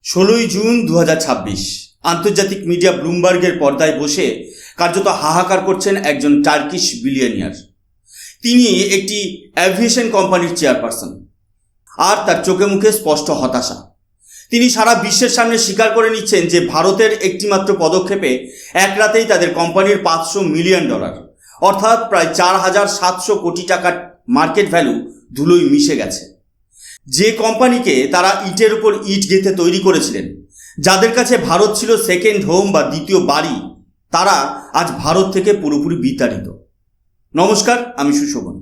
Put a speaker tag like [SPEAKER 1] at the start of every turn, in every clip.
[SPEAKER 1] 16 June 2026 আন্তর্জাতিক media ব্লুমবার্গের পর্দায় বসে কার্যত হাহাকার করছেন একজন টার্কিশ বিলিয়নিয়ার। তিনি একটি অ্যাভিয়েশন কোম্পানির চেয়ারপারসন, আর তার চোখে মুখে স্পষ্ট হতাশা। তিনি সারা বিশ্বের সামনে স্বীকার করে নিচ্ছেন যে ভারতের একটিমাত্র পদক্ষেপে এক রাতেই তাদের কোম্পানির $500 মিলিয়ন অর্থাৎ প্রায় 4700 কোটি টাকার মার্কেট ভ্যালু ধুলোয় মিশে গেছে। যে কোম্পানিকে তারা ইটের উপর ইট গেঁথে তৈরি করেছিলেন, যাদের কাছে ভারত ছিল সেকেন্ড হোম বা দ্বিতীয় বাড়ি, তারা আজ ভারত থেকে পুরোপুরি বিতাড়িত। নমস্কার, আমি সুশোভন।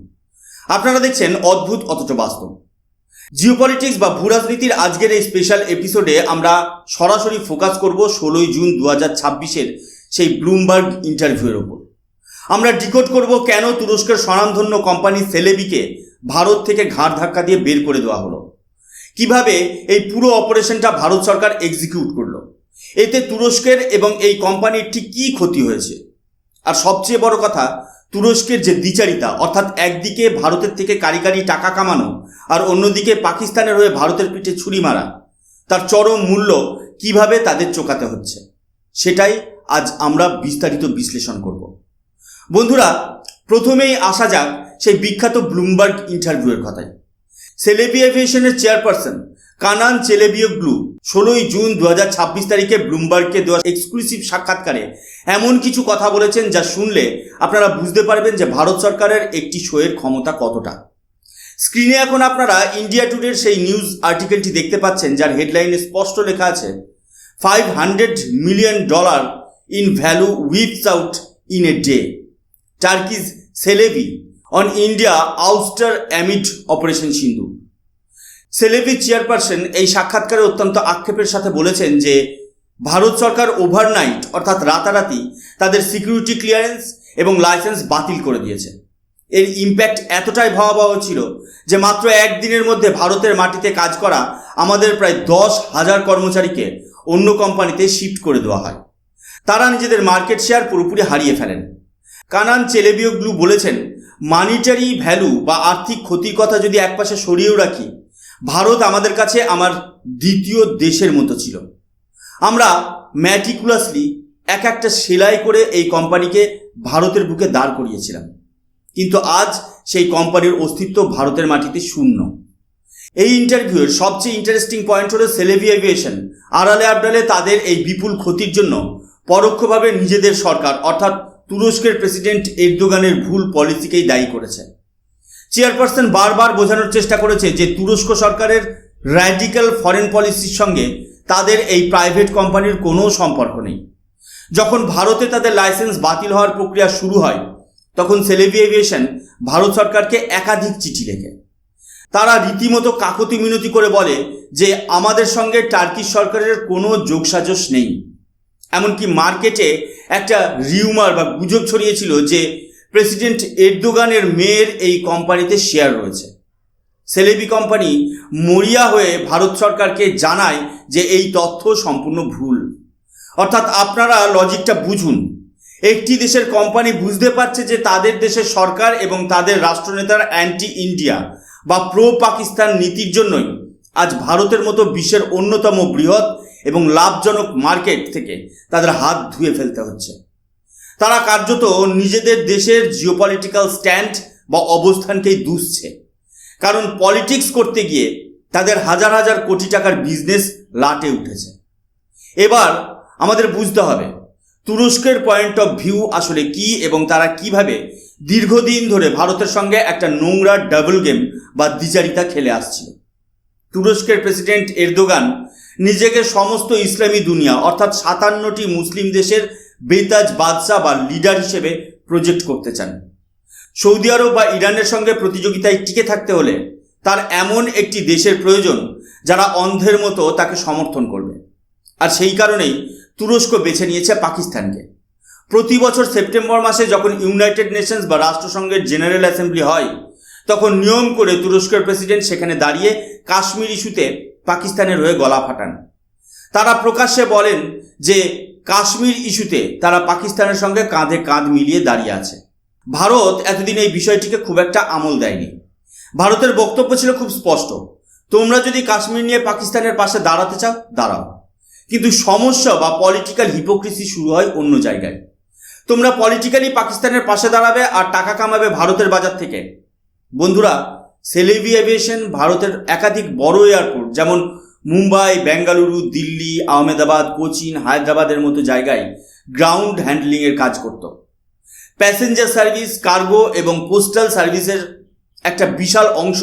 [SPEAKER 1] আপনারা দেখছেন অদ্ভুত অথচ বাস্তব। জিওপলিটিক্স বা ভূরাজনীতির আজকের এই স্পেশাল এপিসোডে আমরা সরাসরি ফোকাস করব 16 জুন 2026-এর সেই ব্লুমবার্গ ইন্টারভিউয়ের ওপর। আমরা ডিকোড করব কেন তুরস্কের স্বনামধন্য কোম্পানি সেলেবিকে ভারত থেকে ঘাড় ধাক্কা দিয়ে বের করে দেওয়া হলো, কিভাবে এই পুরো অপারেশনটা ভারত সরকার এক্সিকিউট করলো, এতে তুরস্কের এবং এই কোম্পানির ঠিক কী ক্ষতি হয়েছে, আর সবচেয়ে বড় কথা, তুরস্কের যে দ্বিচারিতা, অর্থাৎ একদিকে ভারতের থেকে কারিগরি টাকা কামানো আর অন্যদিকে পাকিস্তানের হয়ে ভারতের পিঠে ছুরি মারা, তার চরম মূল্য কিভাবে তাদের চোকাতে হচ্ছে, সেটাই আজ আমরা বিস্তারিত বিশ্লেষণ করব। বন্ধুরা, প্রথমেই আসা যাক সেই বিখ্যাত ব্লুমবার্গ ইন্টারভিউয়ের কথায়। সেলেবি এভিয়েশনের চেয়ারপারসন কানান চেলেবিওগ্লু 16 জুন 2026 তারিখে ব্লুমবার্গকে দেওয়া এক্সক্লুসিভ সাক্ষাৎকারে এমন কিছু কথা বলেছেন যা শুনলে আপনারা বুঝতে পারবেন যে ভারত সরকারের একটি শোয়ের ক্ষমতা কতটা। স্ক্রিনে এখন আপনারা ইন্ডিয়া টুডের সেই নিউজ আর্টিকেলটি দেখতে পাচ্ছেন, যার হেডলাইনে স্পষ্ট লেখা আছে, $500 million in value wipes out in a day, Turkey's Celebi on India ouster amid operation Sindhu. Celebi chairperson এই সাক্ষাৎকারে অত্যন্ত আক্ষেপের সাথে বলেছেন যে ভারত সরকার ওভারনাইট অর্থাৎ রাতারাতি তাদের সিকিউরিটি ক্লিয়ারেন্স এবং লাইসেন্স বাতিল করে দিয়েছে। এর ইম্প্যাক্ট এতটাই ভয়াবহ ছিল যে মাত্র একদিনের মধ্যে ভারতের মাটিতে কাজ করা আমাদের প্রায় 10,000 কর্মচারীকে অন্য কোম্পানিতে শিফট করে দেওয়া হয়। তারা নিজেদের মার্কেট শেয়ার পুরোপুরি হারিয়ে ফেলেন। কানান চেলেবিওগ্লু বলেছেন, মানিটারি ভ্যালু বা আর্থিক ক্ষতির কথা যদি একপাশে সরিয়েও রাখি, ভারত আমাদের কাছে আমার দ্বিতীয় দেশের মতো ছিল। আমরা ম্যাটিকুলাসলি এক একটা সেলাই করে এই কোম্পানিকে ভারতের বুকে দাঁড় করিয়েছিলাম, কিন্তু আজ সেই কোম্পানির অস্তিত্ব ভারতের মাটিতে শূন্য। এই ইন্টারভিউয়ের সবচেয়ে ইন্টারেস্টিং পয়েন্ট হলো সেলেবি এভিয়েশন আড়ালে আবডালে তাদের এই বিপুল ক্ষতির জন্য পরোক্ষভাবে নিজেদের সরকার অর্থাৎ তুরস্কের প্রেসিডেন্ট এরদোগানের ভুল পলিসিকেই দায়ী করেছে। চেয়ারপারসন বারবার বোঝানোর চেষ্টা করেছে যে তুরস্ক সরকারের র্যাডিক্যাল ফরেন পলিসির সঙ্গে তাদের এই প্রাইভেট কোম্পানির কোনো সম্পর্ক নেই। যখন ভারতে তাদের লাইসেন্স বাতিল হওয়ার প্রক্রিয়া শুরু হয়, তখন সেলেবি এভিয়েশন ভারত সরকারকে একাধিক চিঠি লেখে। তারা রীতিমতো কাকতি মিনতি করে বলে যে আমাদের সঙ্গে টার্কিশ সরকারের কোনো যোগসাজশ নেই। এমনকি মার্কেটে একটা রিউমার বা গুজব ছড়িয়েছিল যে প্রেসিডেন্ট এরদোগানের মেয়ের এই কোম্পানিতে শেয়ার রয়েছে। সেলেবি কোম্পানি মরিয়া হয়ে ভারত সরকারকে জানায় যে এই তথ্য সম্পূর্ণ ভুল। অর্থাৎ আপনারা লজিকটা বুঝুন, একটি দেশের কোম্পানি বুঝতে পারছে যে তাদের দেশের সরকার এবং তাদের রাষ্ট্রনেতার অ্যান্টি ইন্ডিয়া বা প্রো পাকিস্তান নীতির জন্যই আজ ভারতের মতো বিশ্বের অন্যতম বৃহৎ এবং লাভজনক মার্কেট থেকে তাদের হাত ধুয়ে ফেলতে হচ্ছে। তারা কার্যত নিজেদের দেশের জিওপলিটিক্যাল স্ট্যান্ড বা অবস্থানকেই দুষছে, কারণ পলিটিক্স করতে গিয়ে তাদের হাজার হাজার কোটি টাকার বিজনেস লাটে উঠেছে। এবার আমাদের বুঝতে হবে তুরস্কের পয়েন্ট অফ ভিউ আসলে কি এবং তারা কিভাবে দীর্ঘদিন ধরে ভারতের সঙ্গে একটা নোংরা ডাবল গেম বা দ্বিচারিতা খেলে আসছিল। তুরস্কের প্রেসিডেন্ট এরদোগান নিজেকে সমস্ত ইসলামী দুনিয়া অর্থাৎ 57টি মুসলিম দেশের বেতাজ বাদশা বা লিডার হিসেবে প্রজেক্ট করতে চান। সৌদি আরব বা ইরানের সঙ্গে প্রতিযোগিতায় টিকে থাকতে হলে তার এমন একটি দেশের প্রয়োজন যারা অন্ধের মতো তাকে সমর্থন করবে, আর সেই কারণেই তুরস্ক বেছে নিয়েছে পাকিস্তানকে। প্রতি বছর সেপ্টেম্বর মাসে যখন ইউনাইটেড নেশনস বা রাষ্ট্রসংঘের জেনারেল অ্যাসেম্বলি হয়, তখন নিয়ম করে তুরস্কের প্রেসিডেন্ট সেখানে দাঁড়িয়ে কাশ্মীর ইস্যুতে পাকিস্তানের হয়ে গলা ফাটান। তারা প্রকাশ্যে বলেন যে কাশ্মীর ইস্যুতে তারা পাকিস্তানের সঙ্গে কাঁধে কাঁধ মিলিয়ে দাঁড়িয়ে আছে। ভারত এতদিন এই বিষয়টিকে খুব একটা আমল দেয়নি। ভারতের বক্তব্য ছিল খুব স্পষ্ট, তোমরা যদি কাশ্মীর নিয়ে পাকিস্তানের পাশে দাঁড়াতে চাও দাঁড়াও, কিন্তু সমস্যা বা পলিটিক্যাল হিপোক্রেসি শুরু হয় অন্য জায়গায়। তোমরা পলিটিক্যালি পাকিস্তানের পাশে দাঁড়াবে আর টাকা কামাবে ভারতের বাজার থেকে। বন্ধুরা, সেলেভি এভিয়েশন ভারতের একাধিক বড় এয়ারপোর্ট যেমন মুম্বাই, বেঙ্গালুরু, দিল্লি, আহমেদাবাদ, কোচিন, হায়দ্রাবাদের মতো জায়গায় গ্রাউন্ড হ্যান্ডলিংয়ের কাজ করত। প্যাসেঞ্জার সার্ভিস, কার্গো এবং পোস্টাল সার্ভিসের একটা বিশাল অংশ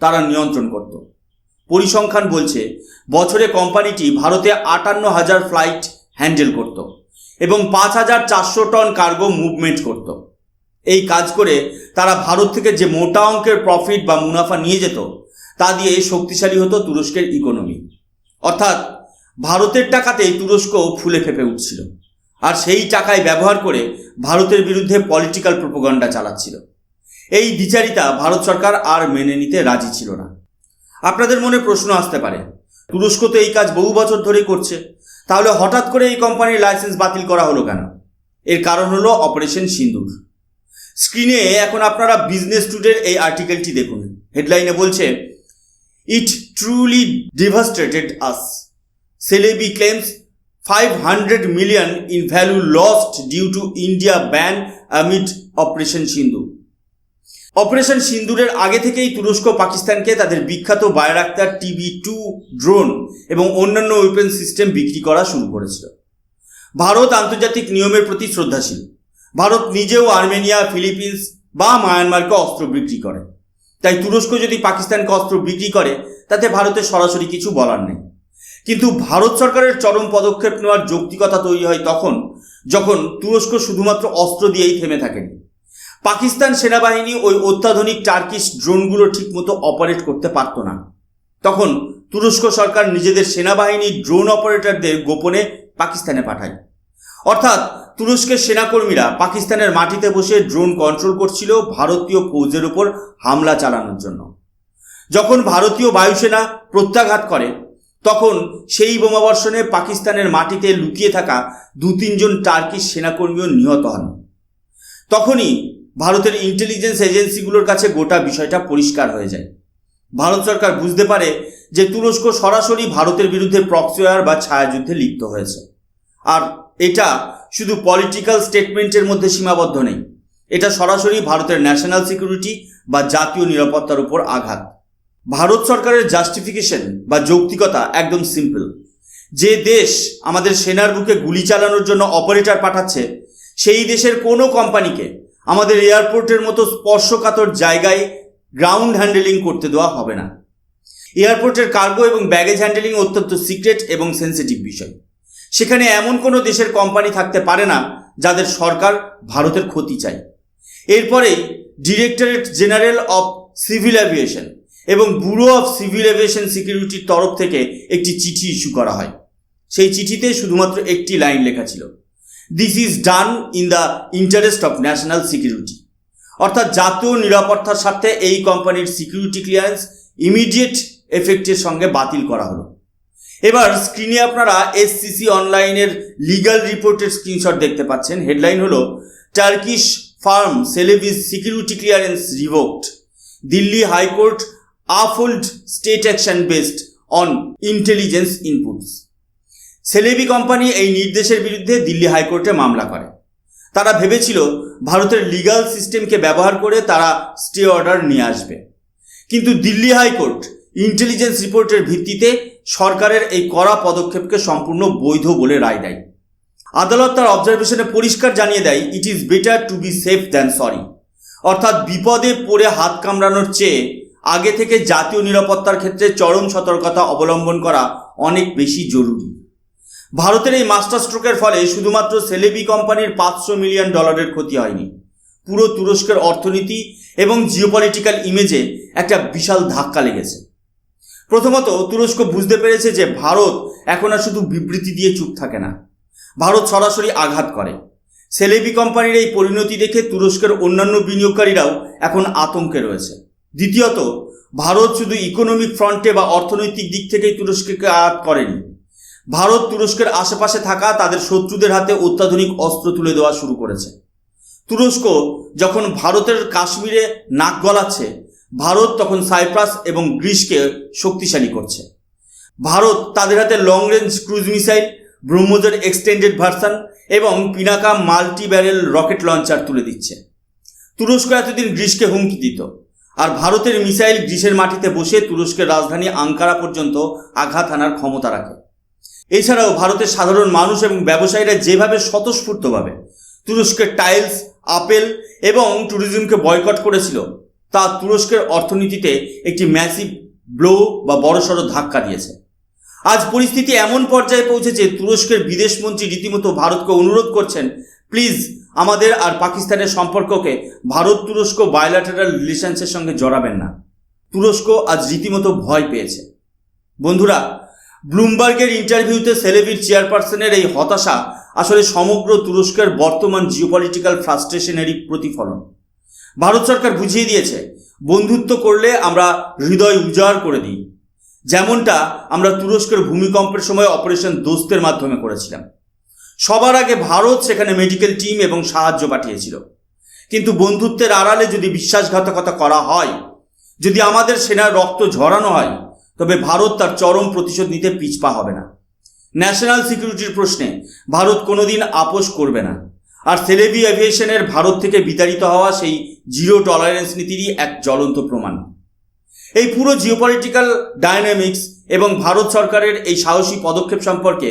[SPEAKER 1] তারা নিয়ন্ত্রণ করত। পরিসংখ্যান বলছে বছরে কোম্পানিটি ভারতে 58,000 ফ্লাইট হ্যান্ডেল করত এবং 5,400 টন কার্গো মুভমেন্ট করত। এই কাজ করে তারা ভারত থেকে যে মোটা অঙ্কের প্রফিট বা মুনাফা নিয়ে যেত তা দিয়ে শক্তিশালী হতো তুরস্কের ইকোনমি। অর্থাৎ ভারতের টাকাতেই তুরস্ক ফুলে ফেঁপে উঠছিল, আর সেই টাকায় ব্যবহার করে ভারতের বিরুদ্ধে পলিটিক্যাল প্রোপাগান্ডা চালাচ্ছিল। এই দ্বিচারিতা ভারত সরকার আর মেনে নিতে রাজি ছিল না। আপনাদের মনে প্রশ্ন আসতে পারে, তুরস্ক তো এই কাজ বহু বছর ধরেই করছে, তাহলে হঠাৎ করে এই কোম্পানির লাইসেন্স বাতিল করা হলো কেন? এর কারণ হলো অপারেশন সিন্দুর। স্ক্রিনে এখন আপনারা বিজনেস টুডের এই আর্টিকেলটি দেখুন। হেডলাইনে বলছে, it truly devastated us, Celebi claims 500 million in value lost due to India ban amid operation Sindoor. Operation সিন্দুরের আগে থেকেই তুরস্ক পাকিস্তানকে তাদের বিখ্যাত বায়রাক্তার TB2 ড্রোন এবং অন্যান্য ওয়েপন সিস্টেম বিক্রি করা শুরু করেছিল। ভারত আন্তর্জাতিক নিয়মের প্রতি শ্রদ্ধাশীল। ভারত নিজেও আর্মেনিয়া, ফিলিপিন্স বা মায়ানমারকে অস্ত্র বিক্রি করে, তাই তুরস্ক যদি পাকিস্তানকে অস্ত্র বিক্রি করে তাতে ভারতের সরাসরি কিছু বলার নেই। কিন্তু ভারত সরকারের চরম পদক্ষেপ নেওয়ার যৌক্তিকতা তৈরি হয় তখন যখন তুরস্ক শুধুমাত্র অস্ত্র দিয়েই থেমে থাকেনি। পাকিস্তান সেনাবাহিনী ওই অত্যাধুনিক টার্কিশ ড্রোনগুলো ঠিকমতো অপারেট করতে পারত না। তখন তুরস্ক সরকার নিজেদের সেনাবাহিনীর ড্রোন অপারেটরদের গোপনে পাকিস্তানে পাঠায়। অর্থাৎ তুরস্কের সেনাকর্মীরা পাকিস্তানের মাটিতে বসে ড্রোন কন্ট্রোল করছিল ভারতীয় ফৌজের উপর হামলা চালানোর জন্য। যখন ভারতীয় বায়ুসেনা প্রত্যাঘাত করে তখন সেই বোমাবর্ষণে পাকিস্তানের মাটিতে লুকিয়ে থাকা 2-3 জন টার্কিশ সেনাকর্মীও নিহত হন। তখনই ভারতের ইন্টেলিজেন্স এজেন্সিগুলোর কাছে গোটা বিষয়টা পরিষ্কার হয়ে যায়। ভারত সরকার বুঝতে পারে যে তুরস্ক সরাসরি ভারতের বিরুদ্ধে প্রক্সি ওয়ার বা ছায়াযুদ্ধে লিপ্ত হয়েছে। আর এটা শুধু পলিটিক্যাল স্টেটমেন্টের মধ্যে সীমাবদ্ধ নেই, এটা সরাসরি ভারতের ন্যাশনাল সিকিউরিটি বা জাতীয় নিরাপত্তার উপর আঘাত। ভারত সরকারের জাস্টিফিকেশন বা যৌক্তিকতা একদম সিম্পল। যে দেশ আমাদের সেনার বুকে গুলি চালানোর জন্য অপারেটর পাঠাচ্ছে সেই দেশের কোনো কোম্পানিকে আমাদের এয়ারপোর্টের মতো স্পর্শকাতর জায়গায় গ্রাউন্ড হ্যান্ডেলিং করতে দেওয়া হবে না। এয়ারপোর্টের কার্গো এবং ব্যাগেজ হ্যান্ডেলিং অত্যন্ত সিক্রেট এবং সেন্সিটিভ বিষয়। সেখানে এমন কোনো দেশের কোম্পানি থাকতে পারে না যাদের সরকার ভারতের ক্ষতি চায়। এরপরে directorate general of civil aviation এবং ব্যুরো অফ সিভিল এভিয়েশন সিকিউরিটির তরফ থেকে একটি চিঠি ইস্যু করা হয়। সেই চিঠিতে শুধুমাত্র একটি লাইন লেখা ছিল, this is done in the interest of national security. অর্থাৎ জাতীয় নিরাপত্তার স্বার্থে এই কোম্পানির সিকিউরিটি ক্লিয়ারেন্স ইমিডিয়েট এফেক্টের সঙ্গে বাতিল করা হলো। এবার স্ক্রিনে আপনারা SCC অনলাইনের লিগাল রিপোর্টের স্ক্রিনশট দেখতে পাচ্ছেন। হেডলাইন হলো, Turkish firm Celebi's security clearance revoked, Delhi high court uphold state action based on intelligence inputs. Celebi company এই নির্দেশের বিরুদ্ধে দিল্লি হাইকোর্টে মামলা করে। তারা ভেবেছিল ভারতের লিগাল সিস্টেমকে ব্যবহার করে তারা স্টে অর্ডার নিয়ে আসবে, কিন্তু দিল্লি হাইকোর্ট ইন্টেলিজেন্স রিপোর্টের ভিত্তিতে সরকারের এই কড়া পদক্ষেপকে সম্পূর্ণ বৈধ বলে রায় দেয়। আদালত তার অবজারভেশনে পরিষ্কার জানিয়ে দেয়, it is better to be safe than sorry. অর্থাৎ বিপদে পড়ে হাত কামড়ানোর চেয়ে আগে থেকে জাতীয় নিরাপত্তার ক্ষেত্রে চরম সতর্কতা অবলম্বন করা অনেক বেশি জরুরি। ভারতের এই মাস্টার স্ট্রোকের ফলে শুধুমাত্র সেলেভি কোম্পানির $500 মিলিয়ন ক্ষতি হয়নি, পুরো তুরস্কের অর্থনীতি এবং জিওপলিটিক্যাল ইমেজে একটা বিশাল ধাক্কা লেগেছে। প্রথমত, তুরস্ক বুঝতে পেরেছে যে ভারত এখন আর শুধু বিবৃতি দিয়ে চুপ থাকে না, ভারত সরাসরি আঘাত করে। সেলেভি কোম্পানির এই পরিণতি দেখে তুরস্কের অন্যান্য বিনিয়োগকারীরাও এখন আতঙ্কে রয়েছে। দ্বিতীয়ত, ভারত শুধু ইকোনমিক ফ্রন্টে বা অর্থনৈতিক দিক থেকেই তুরস্ককে আঘাত করেনি, ভারত তুরস্কের আশেপাশে থাকা তাদের শত্রুদের হাতে অত্যাধুনিক অস্ত্র তুলে দেওয়া শুরু করেছে। তুরস্ক যখন ভারতের কাশ্মীরে নাক গলাচ্ছে, ভারত তখন সাইপ্রাস এবং গ্রিসকে শক্তিশালী করছে। ভারত তাদের হাতে লং রেঞ্জ ক্রুজ মিসাইল, ব্রহ্মোসের এক্সটেন্ডেড ভার্সন এবং Pinaka multi barrel rocket launcher তুলে দিচ্ছে। তুরস্ক এতদিন গ্রিসকে হুমকি দিত, আর ভারতের মিসাইল গ্রিসের মাটিতে বসে তুরস্কের রাজধানী আঙ্কারা পর্যন্ত আঘাত হানার ক্ষমতা রাখে। এছাড়াও ভারতের সাধারণ মানুষ এবং ব্যবসায়ীরা যেভাবে স্বতঃস্ফূর্তভাবে তুরস্কের টাইলস, আপেল এবং ট্যুরিজমকে বয়কট করেছিল, তা তুরস্কের অর্থনীতিতে একটি ম্যাসিভ ব্লো বা বড়সড় ধাক্কা দিয়েছে। আজ পরিস্থিতি এমন পর্যায়ে পৌঁছেছে, তুরস্কের বিদেশমন্ত্রী রীতিমতো ভারতকে অনুরোধ করছেন, প্লিজ আমাদের আর পাকিস্তানের সম্পর্ককে ভারত তুরস্ক বায়োল্যাটারাল রিলেশনসের সঙ্গে জড়াবেন না। তুরস্ক আজ রীতিমতো ভয় পেয়েছে। বন্ধুরা, ব্লুমবার্গের ইন্টারভিউতে সেলেভির চেয়ারপারসনের এই হতাশা আসলে সমগ্র তুরস্কের বর্তমান জিওপলিটিক্যাল ফ্রাস্ট্রেশনেরই প্রতিফলন। ভারত সরকার বুঝিয়ে দিয়েছে, বন্ধুত্ব করলে আমরা হৃদয় উজাড় করে দিই, যেমনটা আমরা তুরস্কের ভূমিকম্পের সময় অপারেশন দোস্তের মাধ্যমে করেছিলাম। সবার আগে ভারত সেখানে মেডিকেল টিম এবং সাহায্য পাঠিয়েছিল। কিন্তু বন্ধুত্বের আড়ালে যদি বিশ্বাসঘাতকতা করা হয়, যদি আমাদের সেনার রক্ত ঝরানো হয়, তবে ভারত তার চরম প্রতিশোধ নিতে পিছপা হবে না। ন্যাশনাল সিকিউরিটির প্রশ্নে ভারত কোনোদিন আপোষ করবে না। আর সেলেভি এভিয়েশনের ভারত থেকে বিতাড়িত হওয়া সেই জিরো টলারেন্স নীতিরই এক জ্বলন্ত প্রমাণ। এই পুরো জিওপলিটিক্যাল ডায়নামিক্স এবং ভারত সরকারের এই সাহসী পদক্ষেপ সম্পর্কে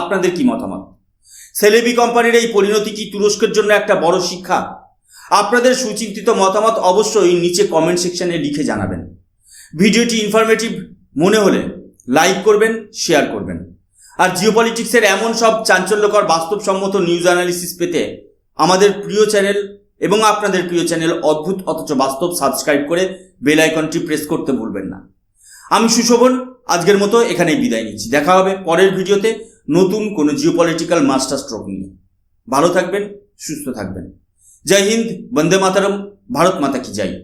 [SPEAKER 1] আপনাদের কি মতামত? সেলেভি কোম্পানির এই পরিণতি কি তুরস্কের জন্য একটা বড় শিক্ষা? আপনাদের সুচিন্তিত মতামত অবশ্যই নিচে কমেন্ট সেকশনে লিখে জানাবেন। ভিডিওটি ইনফরমেটিভ মনে হলে লাইক করবেন, শেয়ার করবেন। আর জিওপলিটিক্সের এমন সব চাঞ্চল্যকর বাস্তবসম্মত নিউজ অ্যানালিসিস পেতে আমাদের প্রিয় চ্যানেল এবং আপনাদের প্রিয় চ্যানেল অদ্ভুত অথচ বাস্তব সাবস্ক্রাইব করে বেল আইকনটি প্রেস করতে ভুলবেন না। আমি সুশোভন আজকের মতো এখানেই বিদায় নিচ্ছি। দেখা হবে পরের ভিডিওতে নতুন কোনো জিওপলিটিক্যাল মাস্টার স্ট্রোক নিয়ে। ভালো থাকবেন, সুস্থ থাকবেন। জয় হিন্দ, বন্দে মাতরম, ভারত মাতা কি জয়।